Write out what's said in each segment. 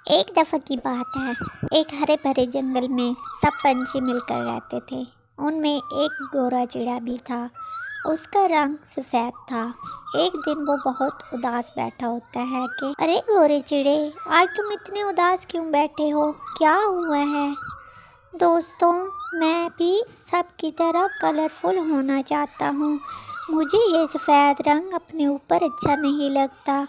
एक दफ़ा की बात है, एक हरे भरे जंगल में सब पंछी मिलकर रहते थे। उनमें एक गोरा चिड़ा भी था। उसका रंग सफ़ेद था। एक दिन वो बहुत उदास बैठा होता है कि अरे गोरे चिड़े, आज तुम इतने उदास क्यों बैठे हो? क्या हुआ है? दोस्तों, मैं भी सबकी तरह कलरफुल होना चाहता हूँ। मुझे ये सफ़ेद रंग अपने ऊपर अच्छा नहीं लगता।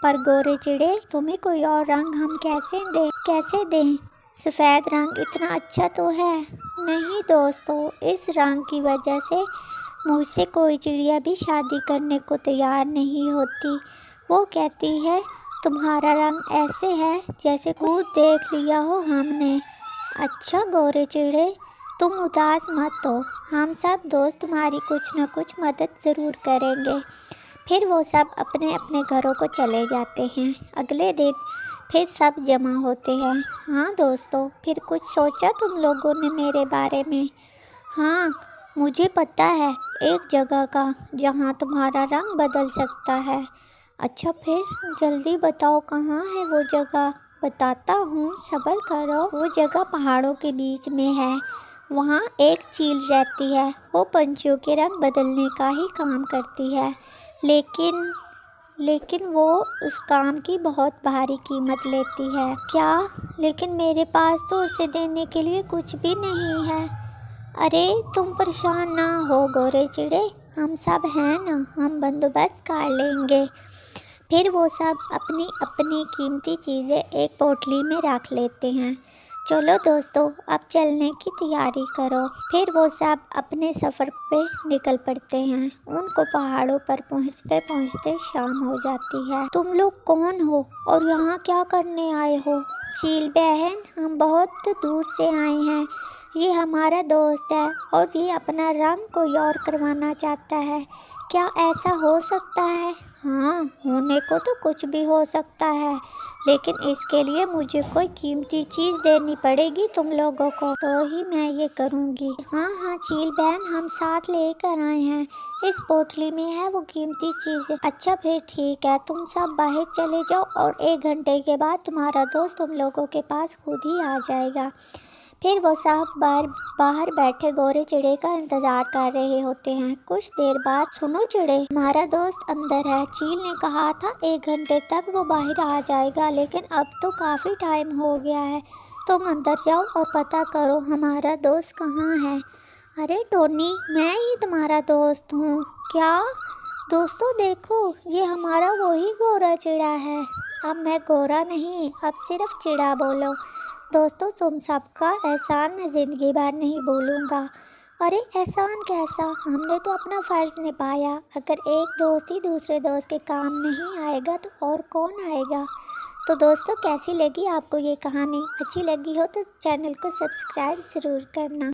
पर गोरे चिड़े, तुम्हें कोई और रंग हम कैसे दें? सफ़ेद रंग इतना अच्छा तो है। नहीं दोस्तों, इस रंग की वजह से मुझसे कोई चिड़िया भी शादी करने को तैयार नहीं होती। वो कहती है तुम्हारा रंग ऐसे है जैसे खुद देख लिया हो हमने। अच्छा गोरे चिड़े, तुम उदास मत हो। हम सब दोस्त तुम्हारी कुछ न कुछ मदद ज़रूर करेंगे। फिर वो सब अपने अपने घरों को चले जाते हैं। अगले दिन फिर सब जमा होते हैं। हाँ दोस्तों, फिर कुछ सोचा तुम लोगों ने मेरे बारे में? हाँ, मुझे पता है एक जगह का जहाँ तुम्हारा रंग बदल सकता है। अच्छा, फिर जल्दी बताओ कहाँ है वो जगह? बताता हूँ, सब्र करो। वो जगह पहाड़ों के बीच में है। वहाँ एक चील रहती है। वो पंछियों के रंग बदलने का ही काम करती है, लेकिन वो उस काम की बहुत भारी कीमत लेती है। क्या? लेकिन मेरे पास तो उसे देने के लिए कुछ भी नहीं है। अरे तुम परेशान ना हो गोरे चिड़े, हम सब हैं ना, हम बंदोबस्त कर लेंगे। फिर वो सब अपनी अपनी कीमती चीज़ें एक पोटली में रख लेते हैं। चलो दोस्तों, अब चलने की तैयारी करो। फिर वो सब अपने सफ़र पे निकल पड़ते हैं। उनको पहाड़ों पर पहुँचते पहुँचते शाम हो जाती है। तुम लोग कौन हो और यहाँ क्या करने आए हो? चील बहन, हम बहुत दूर से आए हैं। ये हमारा दोस्त है और ये अपना रंग कोई और करवाना चाहता है। क्या ऐसा हो सकता है? हाँ, होने को तो कुछ भी हो सकता है, लेकिन इसके लिए मुझे कोई कीमती चीज़ देनी पड़ेगी तुम लोगों को, तो ही मैं ये करूँगी। हाँ हाँ चील बहन, हम साथ लेकर आए हैं। इस पोटली में है वो कीमती चीज़ें। अच्छा फिर ठीक है, तुम सब बाहर चले जाओ और 1 घंटे के बाद तुम्हारा दोस्त तुम लोगों के पास खुद ही आ जाएगा। फिर वो सब बाहर बैठे गोरे चिड़े का इंतज़ार कर रहे होते हैं। कुछ देर बाद, सुनो चिड़े, हमारा दोस्त अंदर है। चील ने कहा था 1 घंटे तक वो बाहर आ जाएगा, लेकिन अब तो काफ़ी टाइम हो गया है। तुम अंदर जाओ और पता करो हमारा दोस्त कहाँ है। अरे टोनी, मैं ही तुम्हारा दोस्त हूँ। क्या? दोस्तों देखो, ये हमारा वही गोरा चिड़ा है। अब मैं गोरा नहीं, अब सिर्फ चिड़ा बोलो। दोस्तों, तुम सबका एहसान मैं ज़िंदगी भर नहीं भूलूंगा। अरे एहसान कैसा? हमने तो अपना फ़र्ज़ निभाया। अगर एक दोस्त ही दूसरे दोस्त के काम नहीं आएगा तो और कौन आएगा? तो दोस्तों, कैसी लगी आपको ये कहानी? अच्छी लगी हो तो चैनल को सब्सक्राइब ज़रूर करना।